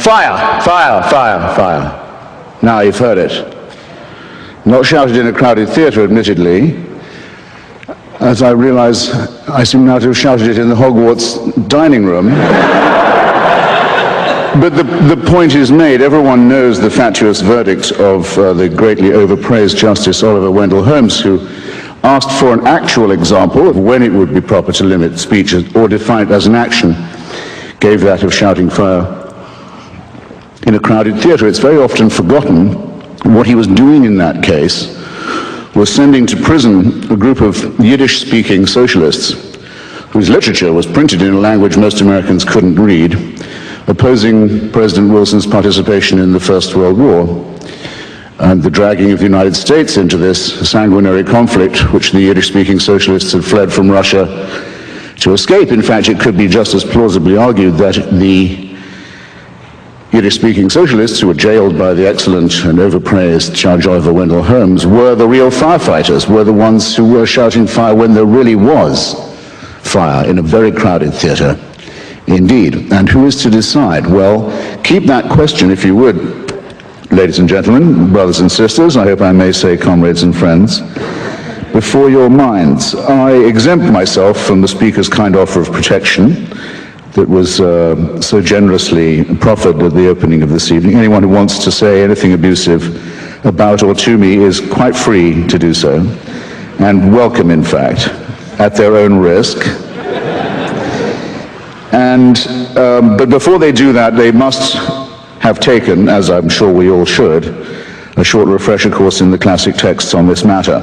fire, fire, fire, fire. Now you've heard it. Not shouted in a crowded theatre, admittedly, as I realize I seem now to have shouted it in the Hogwarts dining room. But the point is made. Everyone knows the fatuous verdict of the greatly overpraised Justice Oliver Wendell Holmes, who asked for an actual example of when it would be proper to limit speech or define it as an action, gave that of shouting fire in a crowded theatre. It's very often forgotten what he was doing in that case was sending to prison a group of Yiddish-speaking socialists whose literature was printed in a language most Americans couldn't read, opposing President Wilson's participation in the First World War and the dragging of the United States into this sanguinary conflict which the Yiddish-speaking socialists had fled from Russia to escape. In fact, it could be just as plausibly argued that the Yiddish-speaking socialists who were jailed by the excellent and overpraised Judge Oliver Wendell Holmes were the real firefighters, were the ones who were shouting fire when there really was fire in a very crowded theatre indeed. And who is to decide? Well, keep that question, if you would, ladies and gentlemen, brothers and sisters, I hope I may say comrades and friends, before your minds. I exempt myself from the Speaker's kind offer of protection that was so generously proffered at the opening of this evening. Anyone who wants to say anything abusive about or to me is quite free to do so, and welcome, in fact, at their own risk. And but before they do that, they must have taken, as I'm sure we all should, a short refresher course in the classic texts on this matter,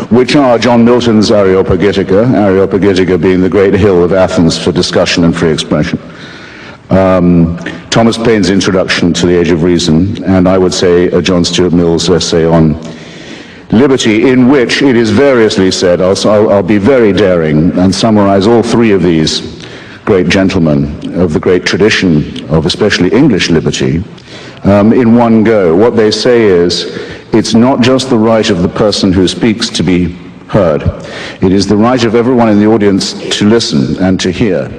which are John Milton's Areopagitica being the great hill of Athens for discussion and free expression, Thomas Paine's Introduction to the Age of Reason, and I would say John Stuart Mill's essay on liberty, in which it is variously said, I'll be very daring and summarize all three of these great gentlemen of the great tradition of especially English liberty, in one go. What they say is, it's not just the right of the person who speaks to be heard. It is the right of everyone in the audience to listen and to hear.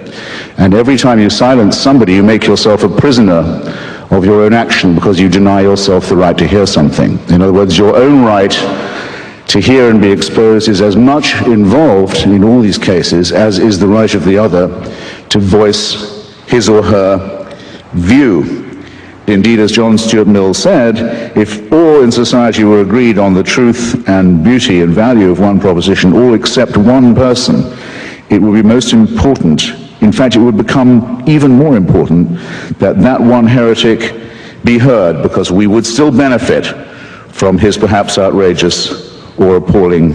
And every time you silence somebody, you make yourself a prisoner of your own action because you deny yourself the right to hear something. In other words, your own right to hear and be exposed is as much involved in all these cases as is the right of the other to voice his or her view. Indeed, as John Stuart Mill said, if all in society were agreed on the truth and beauty and value of one proposition, all except one person, it would be most important, in fact, it would become even more important, that that one heretic be heard, because we would still benefit from his perhaps outrageous or appalling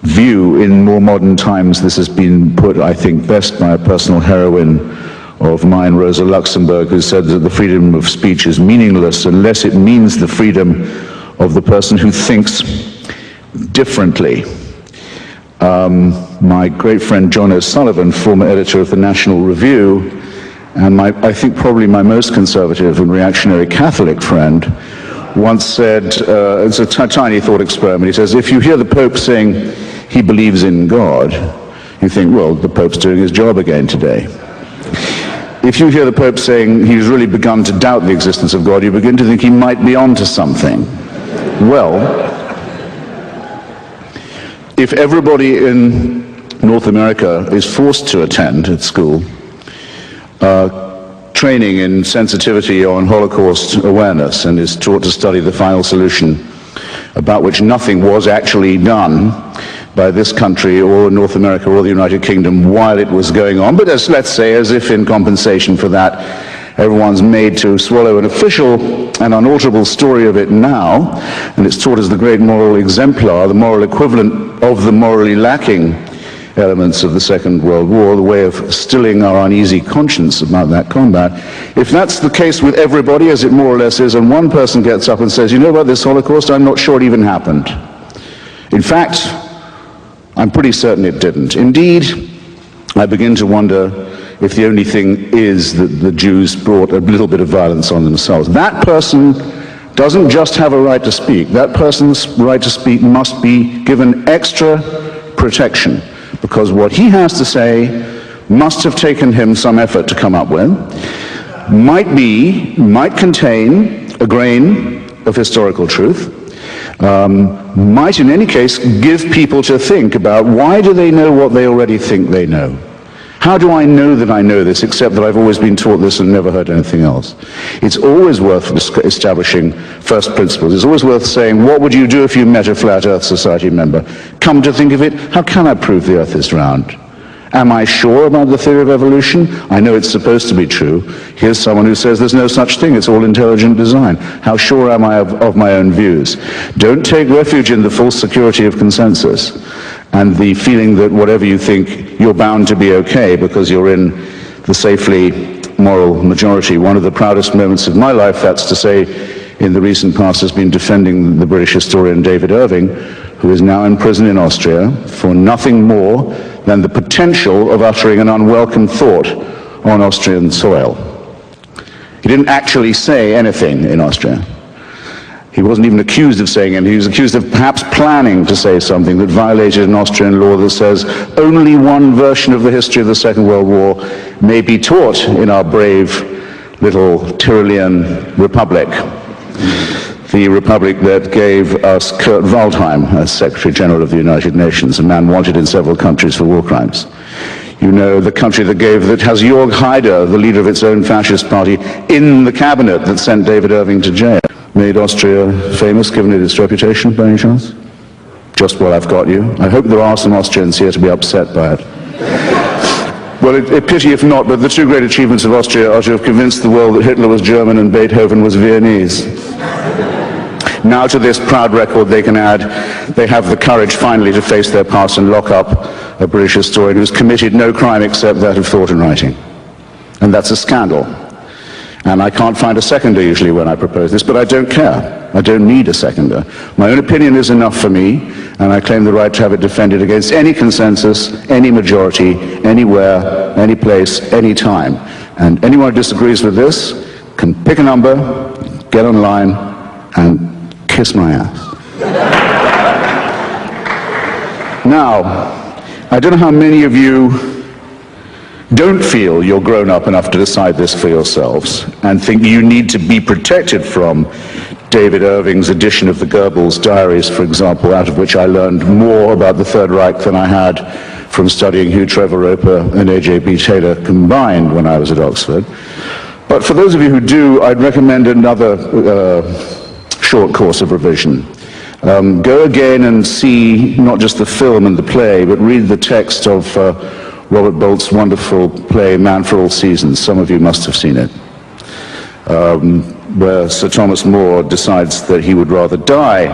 view. In more modern times, this has been put, I think, best by a personal heroine of mine, Rosa Luxemburg, who said that the freedom of speech is meaningless unless it means the freedom of the person who thinks differently. My great friend John O'Sullivan, former editor of the National Review, and I think probably my most conservative and reactionary Catholic friend, once said, it's a tiny thought experiment, he says, if you hear the Pope saying he believes in God, you think, well, the Pope's doing his job again today. If you hear the Pope saying he's really begun to doubt the existence of God, you begin to think he might be onto something. Well, if everybody in North America is forced to attend at school training in sensitivity on Holocaust awareness and is taught to study the final solution, about which nothing was actually done by this country or North America or the United Kingdom while it was going on, but let's say as if in compensation for that, everyone's made to swallow an official and unalterable story of it now, and it's taught as the great moral exemplar, the moral equivalent of the morally lacking elements of the Second World War, the way of stilling our uneasy conscience about that combat. If that's the case with everybody, as it more or less is, and one person gets up and says, you know about this Holocaust, I'm not sure it even happened. In fact, I'm pretty certain it didn't. Indeed, I begin to wonder if the only thing is that the Jews brought a little bit of violence on themselves. That person doesn't just have a right to speak. That person's right to speak must be given extra protection, because what he has to say must have taken him some effort to come up with. might contain a grain of historical truth, might in any case give people to think about why do they know what they already think they know. How do I know that I know this, except that I've always been taught this and never heard anything else? It's always worth establishing first principles. It's always worth saying, what would you do if you met a Flat Earth Society member? Come to think of it, how can I prove the Earth is round? Am I sure about the theory of evolution? I know it's supposed to be true. Here's someone who says there's no such thing, it's all intelligent design. How sure am I of my own views? Don't take refuge in the false security of consensus and the feeling that whatever you think, you're bound to be okay because you're in the safely moral majority. One of the proudest moments of my life, that's to say, in the recent past, has been defending the British historian David Irving, who is now in prison in Austria for nothing more than the potential of uttering an unwelcome thought on Austrian soil. He didn't actually say anything in Austria. He wasn't even accused of saying anything. He was accused of perhaps planning to say something that violated an Austrian law that says only one version of the history of the Second World War may be taught in our brave little Tyrolean republic. The republic that gave us Kurt Waldheim as Secretary General of the United Nations, a man wanted in several countries for war crimes. You know, the country that has Jörg Haider, the leader of its own fascist party, in the cabinet that sent David Irving to jail. Made Austria famous, given it its reputation, by any chance? Just while I've got you. I hope there are some Austrians here to be upset by it. Well, a pity if not, but the two great achievements of Austria are to have convinced the world that Hitler was German and Beethoven was Viennese. Now to this proud record they can add, they have the courage finally to face their past and lock up a British historian who's committed no crime except that of thought and writing. And that's a scandal. And I can't find a seconder usually when I propose this, but I don't care. I don't need a seconder. My own opinion is enough for me, and I claim the right to have it defended against any consensus, any majority, anywhere, any place, any time. And anyone who disagrees with this can pick a number, get online, and kiss my ass. Now, I don't know how many of you don't feel you're grown up enough to decide this for yourselves and think you need to be protected from David Irving's edition of the Goebbels diaries, for example, out of which I learned more about the Third Reich than I had from studying Hugh Trevor Roper and A.J.B. Taylor combined when I was at Oxford. But for those of you who do, I'd recommend another short course of revision. Go again and see not just the film and the play, but read the text of Robert Bolt's wonderful play, Man for All Seasons. Some of you must have seen it, where Sir Thomas More decides that he would rather die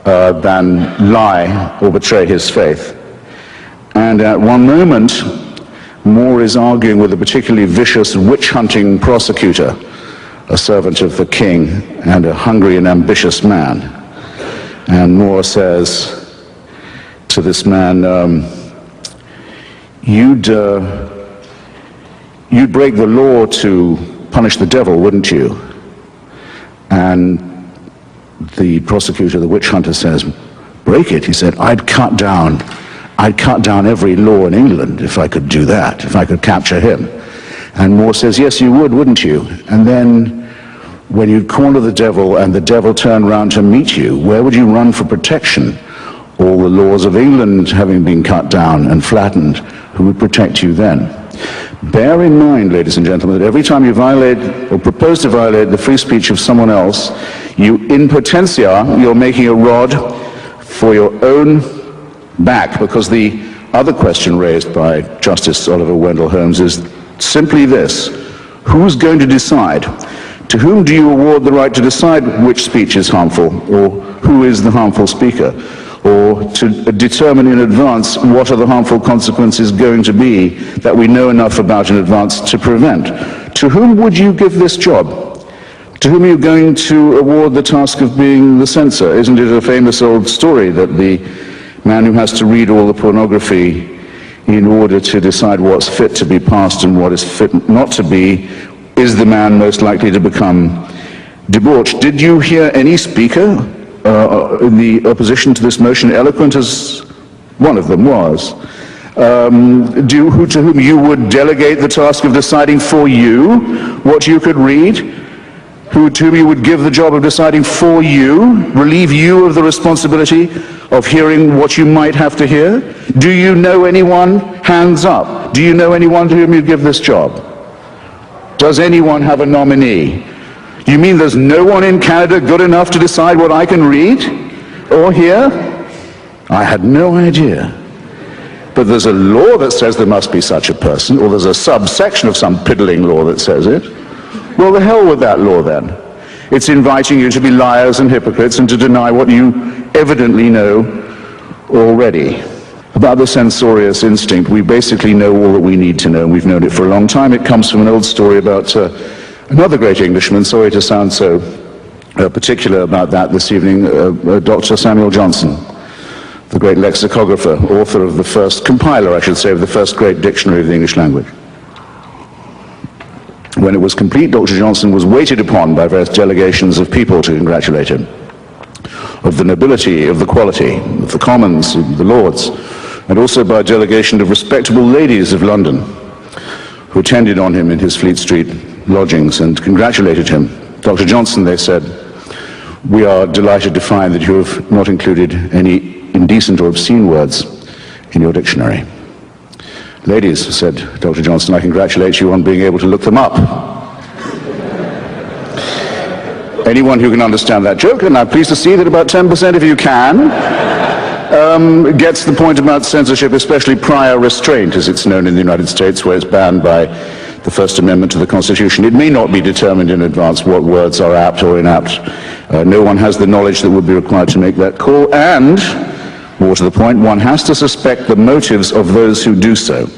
than lie or betray his faith. And at one moment, More is arguing with a particularly vicious witch-hunting prosecutor, a servant of the king and a hungry and ambitious man. And More says to this man, you'd break the law to punish the devil, wouldn't you? And the prosecutor, the witch hunter, says, break it? He said, I'd cut down every law in England if I could do that, if I could capture him. And More says, yes, you would, wouldn't you? And then when you'd corner the devil and the devil turned round to meet you, where would you run for protection? All the laws of England having been cut down and flattened, who would protect you then? Bear in mind, ladies and gentlemen, that every time you violate or propose to violate the free speech of someone else, you, in potentia, you're making a rod for your own back, because the other question raised by Justice Oliver Wendell Holmes is simply this: who's going to decide? To whom do you award the right to decide which speech is harmful, or who is the harmful speaker? Or to determine in advance what are the harmful consequences going to be that we know enough about in advance to prevent? To whom would you give this job? To whom are you going to award the task of being the censor? Isn't it a famous old story that the man who has to read all the pornography in order to decide what's fit to be passed and what is fit not to be is the man most likely to become debauched? Did you hear any speaker in the opposition to this motion, eloquent as one of them was, to whom you would delegate the task of deciding for you what you could read, to whom you would give the job of deciding for you, relieve you of the responsibility of hearing what you might have to hear? Do you know anyone? Hands up. Do you know anyone to whom you'd give this job? Does anyone have a nominee? You mean there's no one in Canada good enough to decide what I can read or hear? I had no idea. But there's a law that says there must be such a person, or there's a subsection of some piddling law that says it. Well, the hell with that law then. It's inviting you to be liars and hypocrites and to deny what you evidently know already. About the censorious instinct, we basically know all that we need to know, and we've known it for a long time. It comes from an old story about another great Englishman, sorry to sound so particular about that this evening, Dr. Samuel Johnson, the great lexicographer, author of the first, compiler, I should say, of the first great dictionary of the English language. When it was complete, Dr. Johnson was waited upon by various delegations of people to congratulate him, of the nobility, of the quality, of the commons, of the lords, and also by a delegation of respectable ladies of London who attended on him in his Fleet Street lodgings and congratulated him. Dr. Johnson, they said, we are delighted to find that you have not included any indecent or obscene words in your dictionary. Ladies, said Dr. Johnson, I congratulate you on being able to look them up. Anyone who can understand that joke, and I'm pleased to see that about 10% of you can, gets the point about censorship, especially prior restraint, as it's known in the United States, where it's banned by the First Amendment to the Constitution. It may not be determined in advance what words are apt or inapt. No one has the knowledge that would be required to make that call, and, more to the point, one has to suspect the motives of those who do so.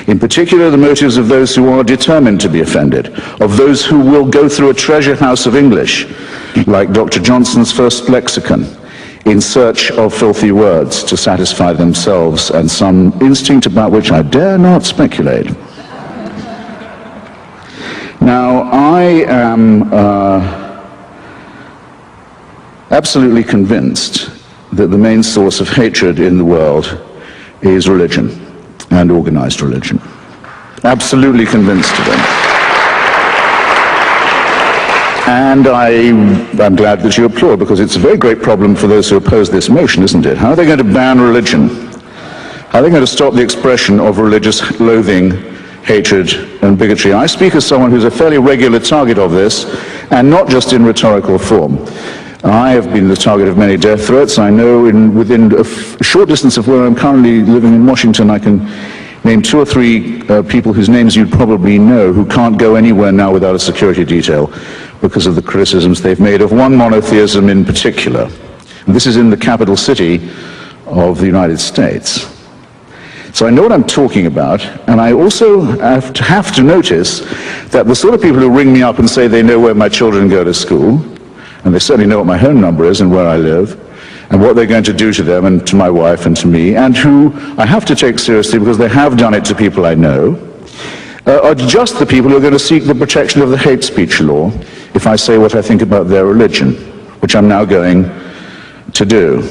In particular, the motives of those who are determined to be offended, of those who will go through a treasure house of English, like Dr. Johnson's first lexicon, in search of filthy words to satisfy themselves and some instinct about which I dare not speculate. Now, I am absolutely convinced that the main source of hatred in the world is religion, and organized religion. Absolutely convinced of it. And I'm glad that you applaud, because it's a very great problem for those who oppose this motion, isn't it? How are they going to ban religion? How are they going to stop the expression of religious loathing, hatred, and bigotry? I speak as someone who's a fairly regular target of this, and not just in rhetorical form. I have been the target of many death threats. I know within a short distance of where I'm currently living in Washington, I can name 2 or 3 people whose names you'd probably know who can't go anywhere now without a security detail because of the criticisms they've made of one monotheism in particular. And this is in the capital city of the United States. So I know what I'm talking about, and I also have to notice that the sort of people who ring me up and say they know where my children go to school, and they certainly know what my home number is and where I live, and what they're going to do to them and to my wife and to me, and who I have to take seriously because they have done it to people I know, are just the people who are going to seek the protection of the hate speech law if I say what I think about their religion, which I'm now going to do.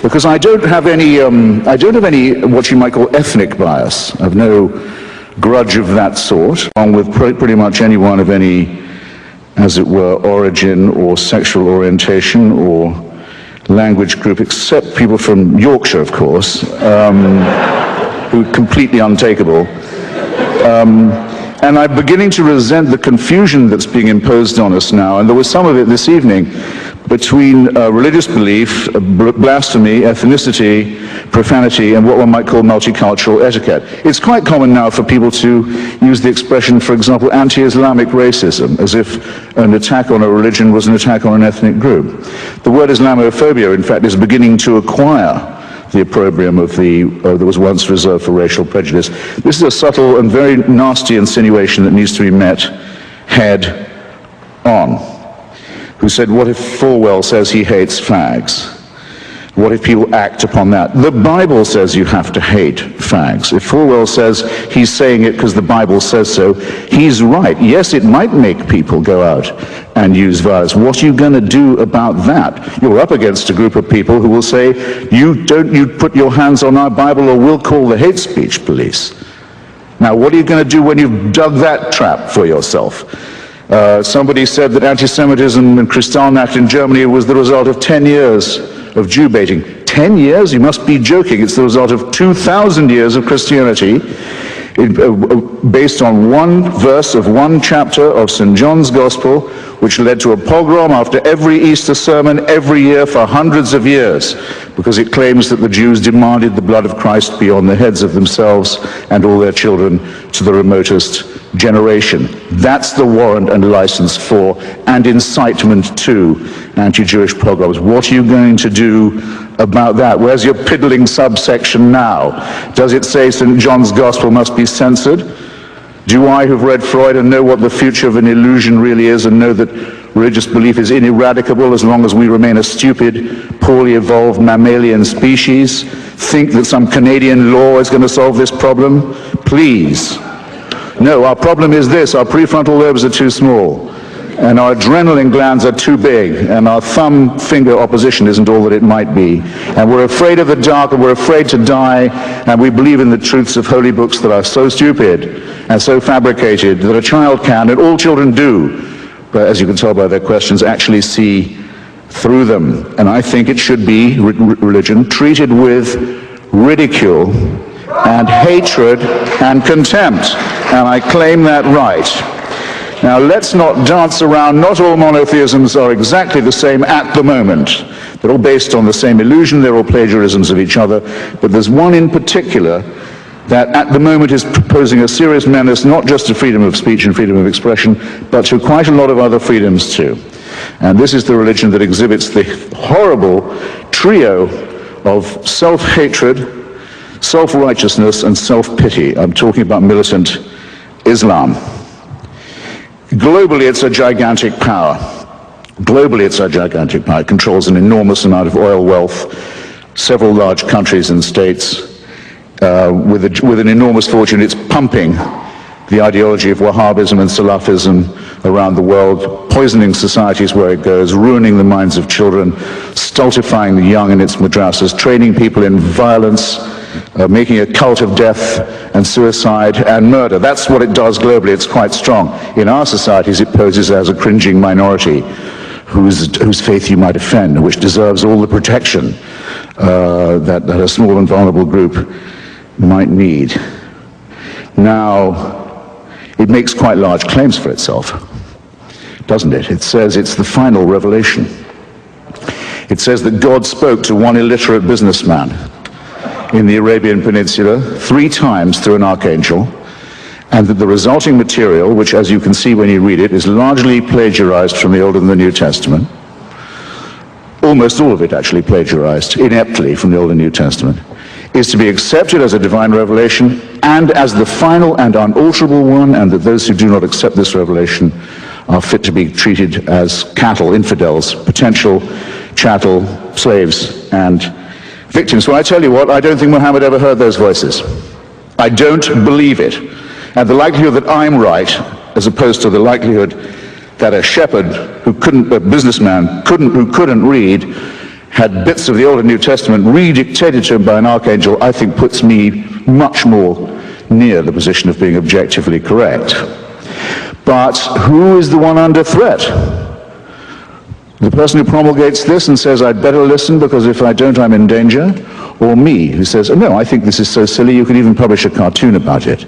Because I don't have any what you might call ethnic bias. I've no grudge of that sort, along with pretty much anyone of any, as it were, origin or sexual orientation or language group, except people from Yorkshire, of course, who are completely untakeable. And I'm beginning to resent the confusion that's being imposed on us now, and there was some of it this evening, between religious belief, blasphemy, ethnicity, profanity, and what one might call multicultural etiquette. It's quite common now for people to use the expression, for example, anti-Islamic racism, as if an attack on a religion was an attack on an ethnic group. The word Islamophobia, in fact, is beginning to acquire the opprobrium of that was once reserved for racial prejudice. This is a subtle and very nasty insinuation that needs to be met head on. Who said, what if Falwell says he hates flags? What if people act upon that? The Bible says you have to hate fags. If Falwell says he's saying it because the Bible says so, he's right. Yes, it might make people go out and use violence. What are you going to do about that? You're up against a group of people who will say, you put your hands on our Bible or we'll call the hate speech police. Now, what are you going to do when you've dug that trap for yourself? Somebody said that anti-Semitism and Kristallnacht in Germany was the result of 10 years of Jew baiting. 10 years? You must be joking. It's the result of 2,000 years of Christianity, based on one verse of one chapter of St. John's Gospel, which led to a pogrom after every Easter sermon every year for hundreds of years, because it claims that the Jews demanded the blood of Christ be on the heads of themselves and all their children to the remotest generation. That's the warrant and license for, and incitement to, anti-Jewish pogroms. What are you going to do about that? Where's your piddling subsection now? Does it say St. John's Gospel must be censored? Do I, who've read Freud and know what the future of an illusion really is, and know that religious belief is ineradicable as long as we remain a stupid, poorly evolved mammalian species, think that some Canadian law is going to solve this problem? Please. No, our problem is this: our prefrontal lobes are too small, and our adrenaline glands are too big, and our thumb finger opposition isn't all that it might be. And we're afraid of the dark, and we're afraid to die, and we believe in the truths of holy books that are so stupid and so fabricated that a child can, and all children do, but as you can tell by their questions, actually see through them. And I think it should be, religion, treated with ridicule and hatred and contempt. And I claim that right. Now, let's not dance around. Not all monotheisms are exactly the same at the moment. They're all based on the same illusion. They're all plagiarisms of each other. But there's one in particular that at the moment is posing a serious menace, not just to freedom of speech and freedom of expression, but to quite a lot of other freedoms too. And this is the religion that exhibits the horrible trio of self-hatred, self-righteousness, and self-pity. I'm talking about militant Islam. Globally, it's a gigantic power. Globally, it's a gigantic power. It controls an enormous amount of oil wealth, several large countries and states, with an enormous fortune. It's pumping the ideology of Wahhabism and Salafism around the world, poisoning societies where it goes, ruining the minds of children, stultifying the young in its madrasas, training people in violence, making a cult of death and suicide and murder. That's what it does globally. It's quite strong. In our societies, it poses as a cringing minority whose faith you might offend, which deserves all the protection that a small and vulnerable group might need. Now, it makes quite large claims for itself, doesn't it? It says it's the final revelation. It says that God spoke to one illiterate businessman in the Arabian Peninsula 3 times through an archangel, and that the resulting material, which as you can see when you read it, is largely plagiarized from the Old and the New Testament, almost all of it actually plagiarized ineptly from the Old and New Testament, is to be accepted as a divine revelation and as the final and unalterable one, and that those who do not accept this revelation are fit to be treated as cattle, infidels, potential chattel, slaves, and victims. Well, I tell you what, I don't think Muhammad ever heard those voices. I don't believe it. And the likelihood that I'm right, as opposed to the likelihood that a shepherd who couldn't, a businessman who couldn't read, had bits of the Old and New Testament redictated to him by an archangel, I think puts me much more near the position of being objectively correct. But who is the one under threat? The person who promulgates this and says, I'd better listen because if I don't, I'm in danger? Or me, who says, oh, no, I think this is so silly, you could even publish a cartoon about it.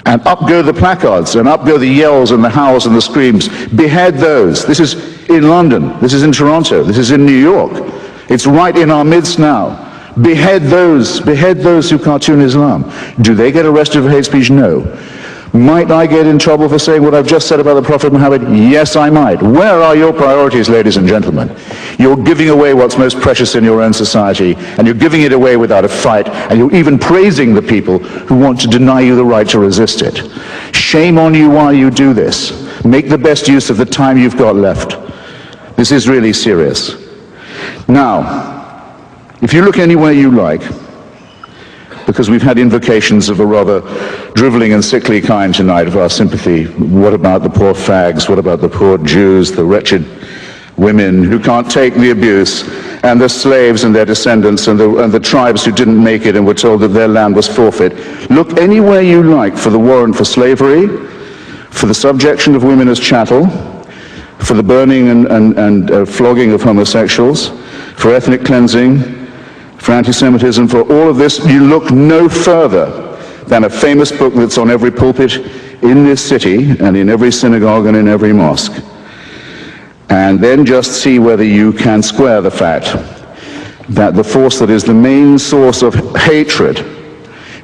And up go the placards, and up go the yells and the howls and the screams. Behead those. This is in London. This is in Toronto. This is in New York. It's right in our midst now. Behead those who cartoon Islam. Do they get arrested for hate speech? No. Might I get in trouble for saying what I've just said about the Prophet Muhammad? Yes, I might. Where are your priorities, ladies and gentlemen? You're giving away what's most precious in your own society, and you're giving it away without a fight, and you're even praising the people who want to deny you the right to resist it. Shame on you while you do this. Make the best use of the time you've got left. This is really serious. Now, if you look anywhere you like, because we've had invocations of a rather drivelling and sickly kind tonight of our sympathy. What about the poor fags? What about the poor Jews, the wretched women who can't take the abuse, and the slaves and their descendants, and the tribes who didn't make it and were told that their land was forfeit? Look anywhere you like for the warrant for slavery, for the subjection of women as chattel, for the burning and flogging of homosexuals, for ethnic cleansing, for anti-Semitism, for all of this. You look no further than a famous book that's on every pulpit in this city and in every synagogue and in every mosque. And then just see whether you can square the fact that the force that is the main source of hatred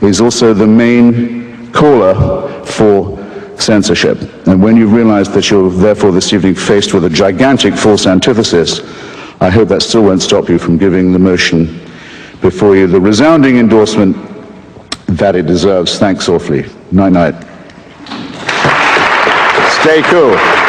is also the main caller for censorship. And when you've realized that you're therefore this evening faced with a gigantic false antithesis, I hope that still won't stop you from giving the motion before you the resounding endorsement that it deserves. Thanks awfully. Night-night. Stay cool.